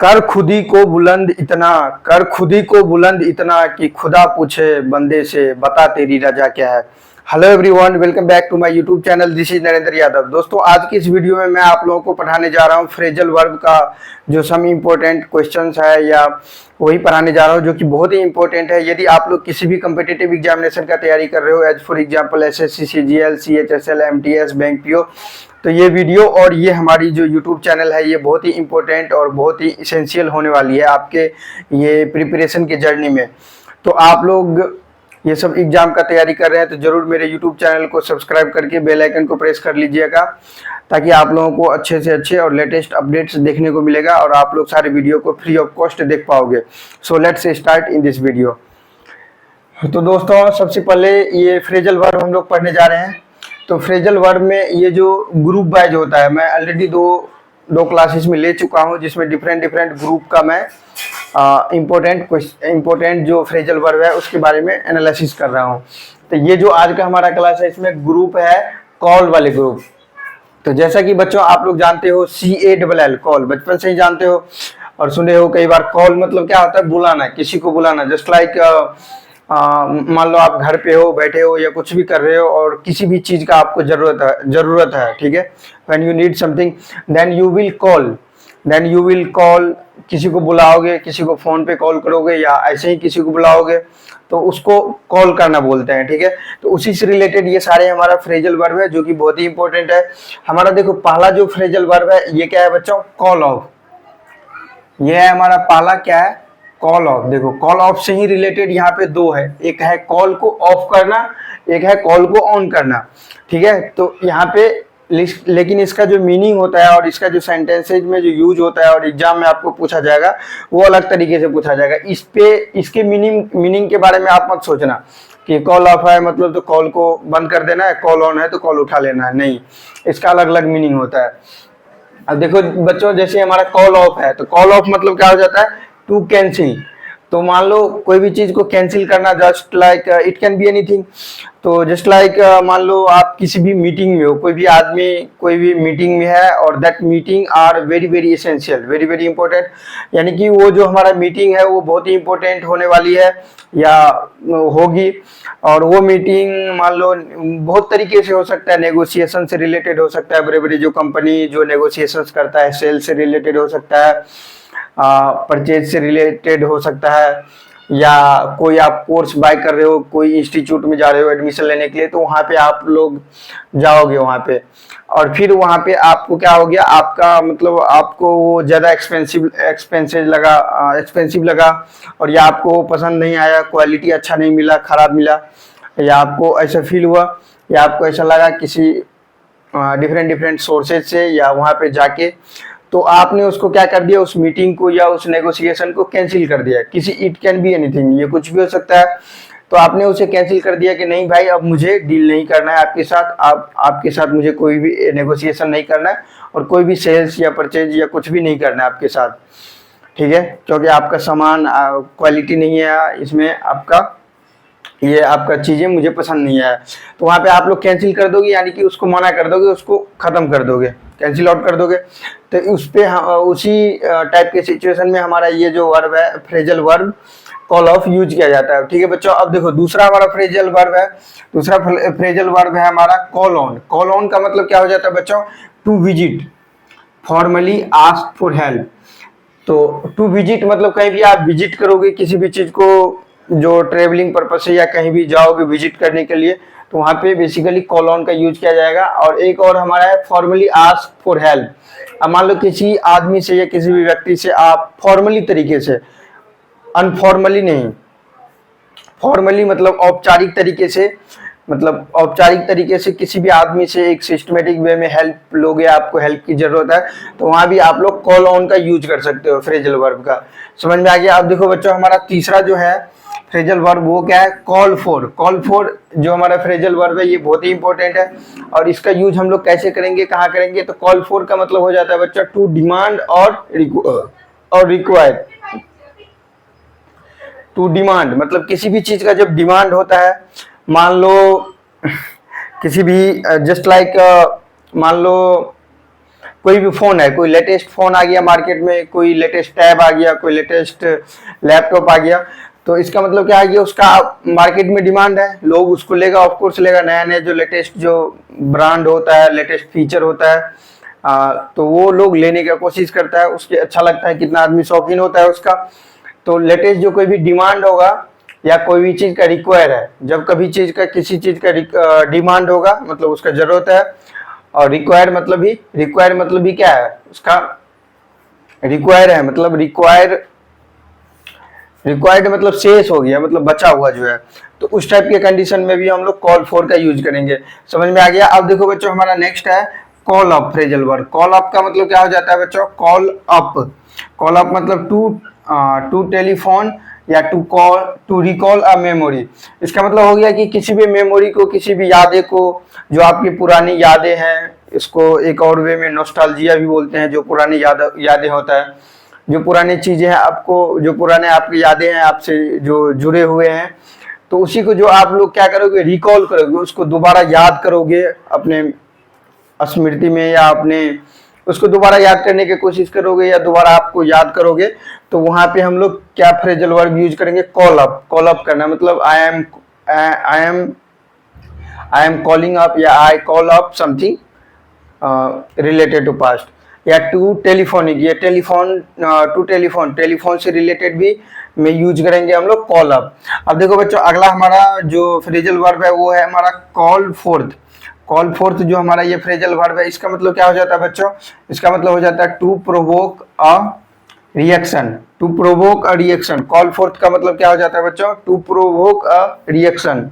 कर खुदी को बुलंद इतना, कर खुदी को बुलंद इतना कि खुदा पूछे बंदे से बता तेरी रजा क्या है। Hello everyone, welcome back to my YouTube channel. This is Narendra Yadav. दोस्तों, आज की इस वीडियो में मैं आप लोगों को पढ़ाने जा रहा हूँ फ्रेजल वर्ब का जो सम इम्पोर्टेंट क्वेश्चंस है, या वही पढ़ाने जा रहा हूँ जो कि बहुत ही इंपॉर्टेंट है। यदि आप लोग किसी भी कम्पिटिटिव एग्जामिनेशन का तैयारी कर रहे हो, as for example SSC, CGL, CHSL, MTS, bank PO, तो ये वीडियो और ये हमारी जो यूट्यूब चैनल है ये बहुत ही इंपॉर्टेंट और बहुत ही इसेंशियल होने वाली है आपके ये प्रिपरेशन के जर्नी में। तो आप लोग ये सब एग्जाम का तैयारी कर रहे हैं तो जरूर मेरे यूट्यूब चैनल को सब्सक्राइब करके बेल आइकन को प्रेस कर लीजिएगा, ताकि आप लोगों को अच्छे से अच्छे और लेटेस्ट अपडेट्स देखने को मिलेगा और आप लोग सारे वीडियो को फ्री ऑफ कॉस्ट देख पाओगे। So let's start in this video. तो दोस्तों, सबसे पहले ये फ्रेजल वर्ब हम लोग पढ़ने जा रहे हैं। तो फ्रेजल वर्ब में ये जो ग्रुप वाइज होता है, मैं ऑलरेडी दो क्लासेस में ले चुका हूँ जिसमें डिफरेंट ग्रुप का मैं इम्पोर्टेंट जो फ्रेजल वर्ब है उसके बारे में एनालिसिस कर रहा हूँ। तो ये जो आज का हमारा क्लास है इसमें ग्रुप है कॉल वाले ग्रुप। तो जैसा कि बच्चों आप लोग जानते हो CALL कॉल, बचपन से ही जानते हो और सुने हो कई बार। कॉल मतलब क्या होता है? बुलाना, किसी को बुलाना। जस्ट लाइक मान लो आप घर पे हो, बैठे हो या कुछ भी कर रहे हो और किसी भी चीज का आपको जरूरत है, ठीक है। When you need something then you will call, किसी को बुलाओगे, किसी को फोन पे कॉल करोगे या ऐसे ही किसी को बुलाओगे तो उसको कॉल करना बोलते हैं, ठीक है। तो उसी से रिलेटेड ये सारे हमारा फ्रेजल वर्ब है जो कि बहुत ही इंपॉर्टेंट है हमारा। देखो, पहला जो फ्रेजल वर्ब है ये क्या है बच्चों? Call of. ये है हमारा पहला, क्या है? Call of. देखो, कॉल ऑफ से ही रिलेटेड यहाँ पे दो है, एक है कॉल को ऑफ करना, एक है कॉल को ऑन करना, ठीक है। तो यहाँ पे लेकिन इसका जो मीनिंग होता है और इसका जो सेंटेंसेज में जो यूज होता है और एग्जाम में आपको पूछा जाएगा वो अलग तरीके से पूछा जाएगा। इसके मीनिंग के बारे में आप मत सोचना कि कॉल ऑफ है मतलब तो कॉल को बंद कर देना है, कॉल ऑन है तो कॉल उठा लेना है, नहीं, इसका अलग अलग मीनिंग होता है। अब देखो बच्चों, जैसे हमारा कॉल ऑफ है तो कॉल ऑफ मतलब क्या हो जाता है? To cancel. तो मान लो कोई भी चीज को कैंसिल करना, just like it can be anything. तो जस्ट लाइक मान लो आप किसी भी मीटिंग में हो, कोई भी आदमी कोई भी मीटिंग में है और that meeting are very essential, very important, यानी कि वो जो हमारा मीटिंग है वो बहुत ही इंपॉर्टेंट होने वाली है या होगी। और वो मीटिंग मान लो बहुत तरीके से हो सकता है, नेगोशिएशन से रिलेटेड हो सकता है, बड़ी जो कंपनी जो नेगोशिएशन करता है, सेल से रिलेटेड हो सकता है, परचेज से रिलेटेड हो सकता है, या कोई आप कोर्स बाय कर रहे हो, कोई इंस्टीट्यूट में जा रहे हो एडमिशन लेने के लिए, तो वहाँ पे आप लोग जाओगे वहाँ पे और फिर वहाँ पे आपको क्या हो गया, आपका मतलब आपको वो ज़्यादा एक्सपेंसिव लगा और या आपको पसंद नहीं आया, क्वालिटी अच्छा नहीं मिला, ख़राब मिला, या आपको ऐसा फील हुआ या आपको ऐसा लगा किसी डिफरेंट सोर्सेज से या वहाँ पे जाके, तो आपने उसको क्या कर दिया, उस मीटिंग को या उस नेगोशिएशन को कैंसिल कर दिया। किसी इट कैन बी एनीथिंग, ये कुछ भी हो सकता है। तो आपने उसे कैंसिल कर दिया कि नहीं भाई, अब मुझे डील नहीं करना है आपके साथ, आपके साथ मुझे कोई भी नेगोशिएशन नहीं करना है और कोई भी सेल्स या परचेज या कुछ भी नहीं करना है आपके साथ, ठीक है, क्योंकि आपका सामान क्वालिटी नहीं है, इसमें आपका चीज़ें मुझे पसंद नहीं आया। तो वहाँ पे आप लोग कैंसिल कर दोगे, यानी कि उसको मना कर दोगे, उसको ख़त्म कर दोगे, कैंसिल आउट कर दोगे। तो उस पे उसी टाइप के सिचुएशन में हमारा ये जो वर्ब है phrasal verb call of use किया जाता है, ठीक है बच्चों। अब देखो दूसरा हमारा फ्रेजल वर्ब है, दूसरा फ्रेजल वर्ब है हमारा कॉल ऑन। कॉल ऑन का मतलब क्या हो जाता है बच्चों? To visit, formally ask for help. तो टू विजिट मतलब कहीं भी आप विजिट करोगे किसी भी चीज को, जो ट्रेवलिंग पर्पज से या कहीं भी जाओगे विजिट करने के लिए, तो वहाँ पे बेसिकली कॉल ऑन का यूज किया जाएगा। और एक और हमारा है फॉर्मली आस्क फॉर हेल्प। अब मान लो किसी आदमी से या किसी भी व्यक्ति से आप फॉर्मली तरीके से, अनफॉर्मली नहीं, फॉर्मली मतलब औपचारिक तरीके से किसी भी आदमी से एक सिस्टमेटिक वे में हेल्प लोगे, आपको हेल्प की जरूरत है, तो वहां भी आप लोग कॉल ऑन का यूज कर सकते हो फ्रेजल वर्ब का। समझ में आ गया? अब देखो बच्चों, हमारा तीसरा जो है फ्रेजल वर्ब वो क्या है? Call for. कॉल फॉर जो हमारा फ्रेजल वर्ब है ये बहुत ही इंपॉर्टेंट है और इसका यूज हम लोग कैसे करेंगे, कहाँ करेंगे? तो कॉल फॉर का मतलब हो जाता है बच्चा टू डिमांड और रिक्वायर। टू डिमांड मतलब किसी भी चीज का जब डिमांड होता है, मान लो किसी भी जस्ट लाइक मान लो कोई भी फोन है, कोई लेटेस्ट फोन आ गया मार्केट में, कोई लेटेस्ट टैब आ गया, कोई लेटेस्ट लैपटॉप आ गया, तो इसका मतलब क्या है कि उसका मार्केट में डिमांड है, लोग उसको लेगा, ऑफ कोर्स लेगा। नया नया जो लेटेस्ट जो ब्रांड होता है, लेटेस्ट फीचर होता है, तो वो लोग लेने की कोशिश करता है, उसके अच्छा लगता है, कितना आदमी शौकीन होता है उसका। तो लेटेस्ट जो कोई भी डिमांड होगा या कोई भी चीज का रिक्वायर है, जब कभी चीज का किसी चीज का डिमांड होगा मतलब उसका जरूरत है, और रिक्वायर मतलब भी क्या है उसका, रिक्वायर है मतलब रिक्वायर्ड मतलब शेष हो गया, मतलब बचा हुआ जो है, तो उस टाइप के कंडीशन में भी हम लोग कॉल फॉर का यूज करेंगे। समझ में आ गया। अब देखो बच्चों हमारा नेक्स्ट है call up phrasal verb. Call up का मतलब क्या हो जाता है बच्चों, कॉल अप मतलब टू टेलीफोन या to call to recall a memory. इसका मतलब हो गया कि किसी भी मेमोरी को, किसी भी यादें को, जो आपकी पुरानी यादें हैं, इसको एक और वे में नॉस्टैल्जिया भी बोलते हैं, जो पुरानी यादें होता है, जो पुरानी चीजें हैं आपको, जो पुराने आपकी यादें हैं आपसे जो जुड़े हुए हैं, तो उसी को जो आप लोग क्या करोगे, रिकॉल करोगे, उसको दोबारा याद करोगे अपने स्मृति में, या अपने उसको दोबारा याद करने की कोशिश करोगे, या दोबारा आपको याद करोगे, तो वहां पे हम लोग क्या फ्रेजल वर्ब यूज करेंगे, कॉल अप करना, मतलब आई एम कॉलिंग अप, या I call up something related to past, या टू टेलीफोनिक, ये टेलीफोन से रिलेटेड भी में यूज करेंगे हम लोग कॉल अप। अब देखो बच्चों अगला हमारा जो फ्रेजल वर्ब है वो है हमारा कॉल फोर्थ जो हमारा ये फ्रेजल वर्ब है, इसका मतलब क्या हो जाता है बच्चों, इसका मतलब हो जाता है to provoke a reaction. Call forth का मतलब क्या हो जाता है बच्चों, टू प्रोवोक अ रिएक्शन।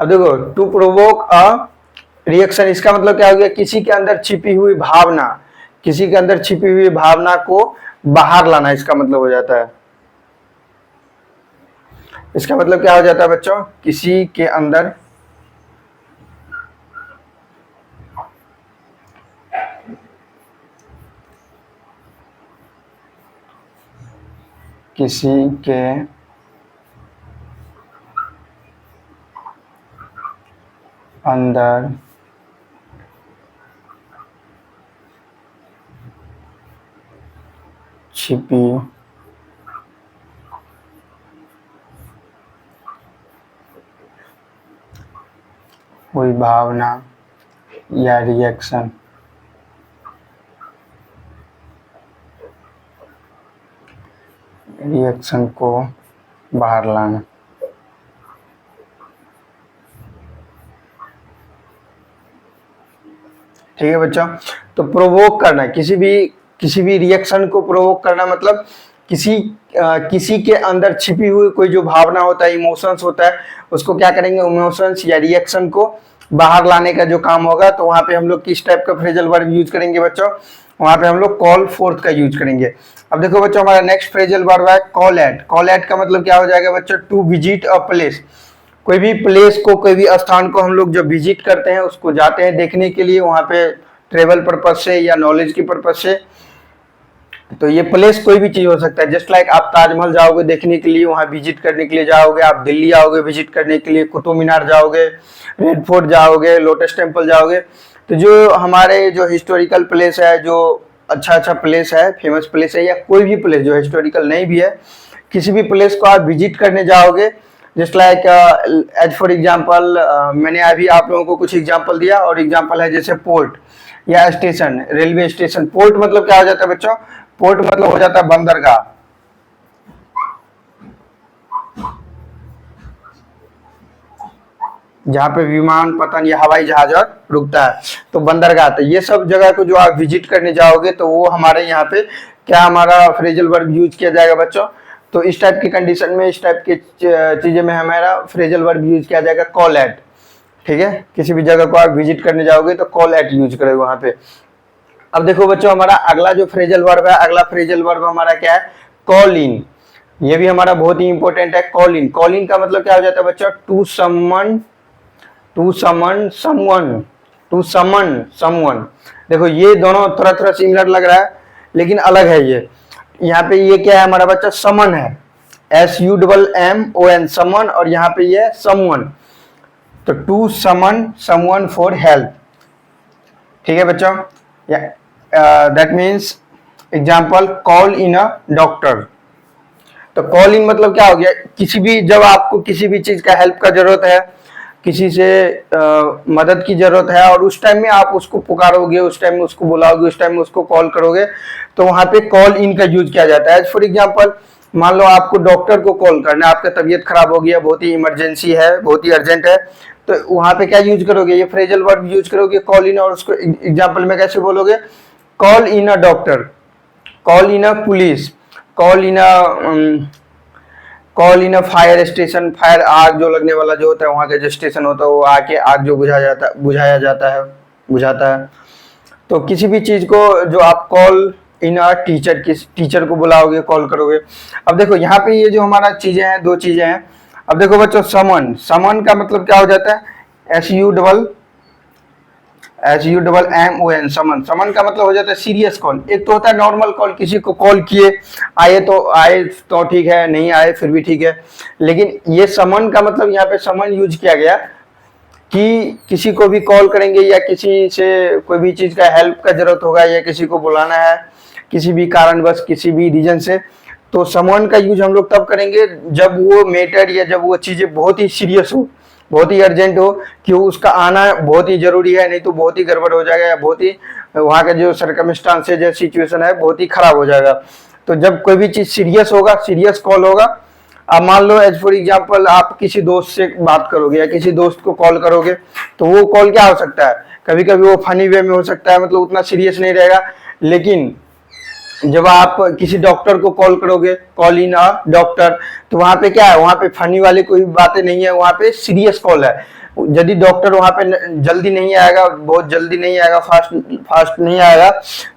अब देखो टू प्रोवोक अ रिएक्शन, इसका मतलब क्या हो गया, किसी के अंदर छिपी हुई भावना को बाहर लाना, इसका मतलब हो जाता है। इसका मतलब क्या हो जाता है बच्चों, किसी के अंदर छिपी हुई भावना या रिएक्शन को बाहर लाना। ठीक है बच्चों, तो प्रोवोक करना, किसी भी रिएक्शन को प्रोवोक करना, मतलब किसी के अंदर छिपी हुई कोई जो भावना होता है, इमोशंस होता है, उसको क्या करेंगे, इमोशंस या रिएक्शन को बाहर लाने का जो काम होगा, तो वहां पे हम लोग किस टाइप का फ्रेजल वर्ब यूज करेंगे बच्चों, वहां पे हम लोग कॉल फोर्थ का यूज करेंगे। अब देखो बच्चों हमारा नेक्स्ट फ्रेजल वर्ब है कॉल एट। कॉल एट का मतलब क्या हो जाएगा बच्चों, टू विजिट अ प्लेस। कोई भी प्लेस को, कोई भी स्थान को हम लोग जब विजिट करते हैं, उसको जाते हैं देखने के लिए, वहां पे ट्रेवल पर्पज से या नॉलेज की पर्पज से, तो ये प्लेस कोई भी चीज हो सकता है। जस्ट लाइक आप ताजमहल जाओगे देखने के लिए, वहां विजिट करने के लिए जाओगे, आप दिल्ली आओगे विजिट करने के लिए, कुतुब मीनार जाओगे, रेड फोर्ट जाओगे, लोटस टेम्पल जाओगे, तो जो हमारे जो हिस्टोरिकल प्लेस है, जो अच्छा प्लेस है, फेमस प्लेस है, या कोई भी प्लेस जो हिस्टोरिकल नहीं भी है, किसी भी प्लेस को आप विजिट करने जाओगे, just like as for example, मैंने अभी आप लोगों को कुछ एग्जाम्पल दिया, और एग्जाम्पल है जैसे पोर्ट या स्टेशन, रेलवे स्टेशन। पोर्ट मतलब क्या हो जाता है बच्चों, पोर्ट मतलब हो जाता है बंदरगाह, जहाँ पे विमान, पतन या हवाई जहाज रुकता है, तो बंदरगाह। तो ये सब जगह को जो आप विजिट करने जाओगे, तो वो हमारे यहाँ पे क्या हमारा फ्रेजल वर्ब यूज किया जाएगा बच्चों, तो इस टाइप की कंडीशन में, इस टाइप की चीजें में हमारा फ्रेजल वर्ब यूज किया जाएगा कॉल एट। ठीक है, किसी भी जगह को आप विजिट करने जाओगे तो कॉल एट यूज करोगे वहां पे। अब देखो बच्चों हमारा अगला जो फ्रेजल वर्ब है, अगला फ्रेजल वर्ब हमारा क्या है, कॉल इन। ये भी हमारा बहुत ही इंपॉर्टेंट है, कॉल इन। कॉल इन का मतलब क्या हो जाता है बच्चों, टू समन समवन। देखो ये दोनों थोड़ा सिमिलर लग रहा है, लेकिन अलग है ये। यहाँ पे ये क्या है हमारा बच्चा, समन है, SUMMON समन, और यहाँ पे ये समवन, तो to summon someone for help. ठीक है बच्चों, that means example call in a doctor. तो कॉल इन मतलब क्या हो गया, किसी भी, जब आपको किसी भी चीज का हेल्प का जरूरत है, किसी से मदद की जरूरत है, और उस टाइम में आप उसको पुकारोगे, उस टाइम में उसको बुलाओगे, उस टाइम में उसको कॉल करोगे, तो वहां पे कॉल इन का यूज किया जाता है। फॉर एग्जाम्पल मान लो आपको डॉक्टर को कॉल करना है, आपका तबीयत खराब हो गया, बहुत ही इमरजेंसी है, बहुत ही अर्जेंट है, तो वहां पे क्या यूज करोगे, ये फ्रेजल वर्ब यूज करोगे कॉल इन, और उसको एग्जाम्पल में कैसे बोलोगे, call in a doctor, call in a police, call in a fire station, fire आग जो लगने वाला जो होता है, वहां का जो स्टेशन होता है, वो आके आग जो बुझाता है। तो किसी भी चीज को जो आप कॉल इन अ टीचर, किस टीचर को बुलाओगे, कॉल करोगे। अब देखो यहाँ पे ये जो हमारा चीजें हैं, दो चीजें हैं। अब देखो बच्चों, समन, समन का मतलब क्या हो जाता है, SUMMON, समन। समन का मतलब हो जाता है सीरियस कॉल। एक तो होता है नॉर्मल कॉल, किसी को कॉल किए, आए तो ठीक है, नहीं आए फिर भी ठीक है, लेकिन ये समन का मतलब यहाँ पे समन यूज किया गया कि किसी को भी कॉल करेंगे, या किसी से कोई भी चीज का हेल्प का जरूरत होगा, या किसी को बुलाना है किसी भी कारणवश, किसी भी रीजन से, तो समवन का यूज हम लोग तब करेंगे जब वो मैटर या जब वो चीजें बहुत ही सीरियस हो, बहुत ही अर्जेंट हो, कि उसका आना बहुत ही जरूरी है, नहीं तो बहुत ही गड़बड़ हो जाएगा, या बहुत ही वहाँ का जो सर्कमस्टांसेज है, सिचुएशन है, बहुत ही खराब हो जाएगा। तो जब कोई भी चीज सीरियस होगा, सीरियस कॉल होगा, अब मान लो एज फॉर एग्जाम्पल आप किसी दोस्त से बात करोगे या किसी दोस्त को कॉल करोगे, तो वो कॉल क्या हो सकता है, कभी कभी वो फनी वे में हो सकता है, मतलब उतना सीरियस नहीं रहेगा। लेकिन जब आप किसी डॉक्टर को कॉल करोगे, कॉल इन अ डॉक्टर, तो वहां पे क्या है, वहां पे फनी वाली कोई बातें नहीं है, वहां पे सीरियस कॉल है। यदि डॉक्टर वहां पे जल्दी नहीं आएगा, बहुत जल्दी नहीं आएगा, फास्ट नहीं आएगा,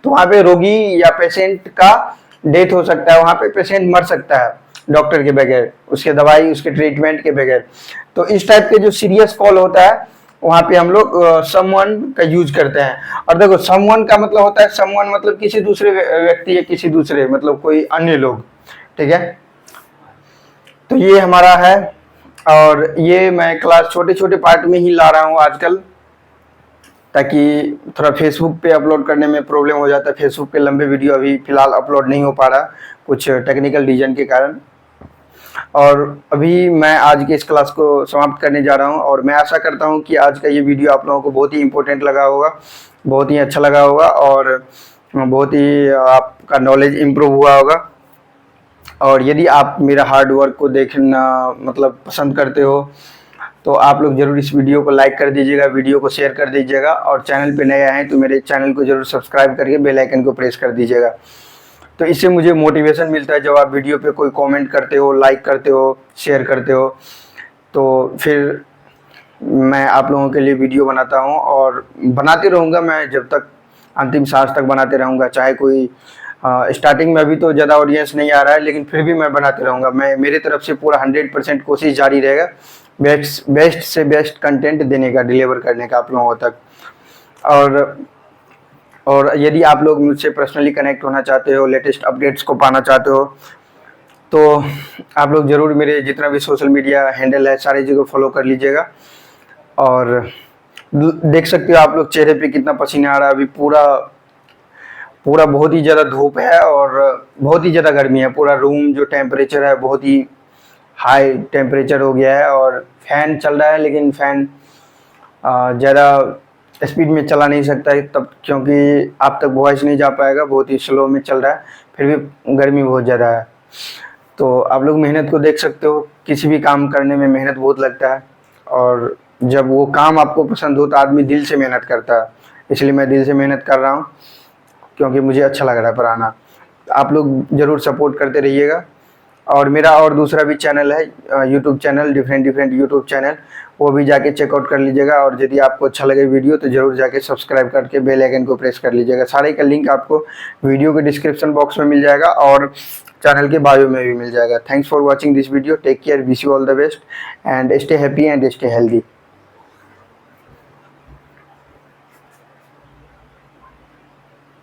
तो वहां पे रोगी या पेशेंट का डेथ हो सकता है, वहां पे पेशेंट मर सकता है डॉक्टर के बगैर, उसके दवाई, उसके ट्रीटमेंट के बगैर। तो इस टाइप के जो सीरियस कॉल होता है, वहां पे हम लोग समवन का यूज करते हैं। और देखो समवन का मतलब होता है, समवन मतलब किसी दूसरे व्यक्ति या किसी दूसरे, मतलब कोई अन्य लोग। ठीक है, तो ये हमारा है, और ये मैं क्लास छोटे छोटे पार्ट में ही ला रहा हूँ आजकल, ताकि थोड़ा फेसबुक पे अपलोड करने में प्रॉब्लम हो जाता है। फेसबुक पे लंबे वीडियो अभी फिलहाल अपलोड नहीं हो पा रहा, कुछ टेक्निकल रीजन के कारण। और अभी मैं आज के इस क्लास को समाप्त करने जा रहा हूं, और मैं आशा करता हूं कि आज का ये वीडियो आप लोगों को बहुत ही इंपॉर्टेंट लगा होगा, बहुत ही अच्छा लगा होगा, और बहुत ही आपका नॉलेज इम्प्रूव हुआ होगा। और यदि आप मेरा हार्ड वर्क को देखना मतलब पसंद करते हो, तो आप लोग जरूर इस वीडियो को लाइक कर दीजिएगा, वीडियो को शेयर कर दीजिएगा, और चैनल पे नए आए तो मेरे चैनल को जरूर सब्सक्राइब करके बेल आइकन को प्रेस कर दीजिएगा। तो इससे मुझे मोटिवेशन मिलता है, जब आप वीडियो पे कोई कमेंट करते हो, लाइक करते हो, शेयर करते हो, तो फिर मैं आप लोगों के लिए वीडियो बनाता हूँ, और बनाते रहूँगा मैं जब तक अंतिम सांस तक बनाते रहूँगा। चाहे कोई स्टार्टिंग में अभी तो ज़्यादा ऑडियंस नहीं आ रहा है, लेकिन फिर भी मैं बनाते रहूँगा। मैं मेरी तरफ से पूरा 100% कोशिश जारी रहेगा बेस्ट से बेस्ट कंटेंट देने का, डिलीवर करने का आप लोगों तक। और यदि आप लोग मुझसे पर्सनली कनेक्ट होना चाहते हो, लेटेस्ट अपडेट्स को पाना चाहते हो, तो आप लोग ज़रूर मेरे जितना भी सोशल मीडिया हैंडल है सारी जगह फॉलो कर लीजिएगा। और देख सकते हो आप लोग चेहरे पे कितना पसीना आ रहा है, अभी पूरा बहुत ही ज़्यादा धूप है और बहुत ही ज़्यादा गर्मी है। पूरा रूम जो टेम्परेचर है बहुत ही हाई टेम्परेचर हो गया है, और फैन चल रहा है, लेकिन फैन ज़्यादा स्पीड में चला नहीं सकता है तब, क्योंकि आप तक वॉइस नहीं जा पाएगा, बहुत ही स्लो में चल रहा है, फिर भी गर्मी बहुत ज़्यादा है। तो आप लोग मेहनत को देख सकते हो, किसी भी काम करने में मेहनत बहुत लगता है, और जब वो काम आपको पसंद हो तो आदमी दिल से मेहनत करता है। इसलिए मैं दिल से मेहनत कर रहा हूँ, क्योंकि मुझे अच्छा लग रहा है पढ़ाना। आप लोग ज़रूर सपोर्ट करते रहिएगा। और मेरा और दूसरा भी चैनल है, YouTube channel, different YouTube channel, वो भी जाके चेकआउट कर लीजिएगा। और यदि आपको अच्छा लगे वीडियो तो ज़रूर जाके सब्सक्राइब करके बेल आइकन को प्रेस कर लीजिएगा। सारे का लिंक आपको वीडियो के डिस्क्रिप्शन बॉक्स में मिल जाएगा, और चैनल के बायो में भी मिल जाएगा। Thanks for watching this video, take care, wish you all the best, and stay happy and stay healthy.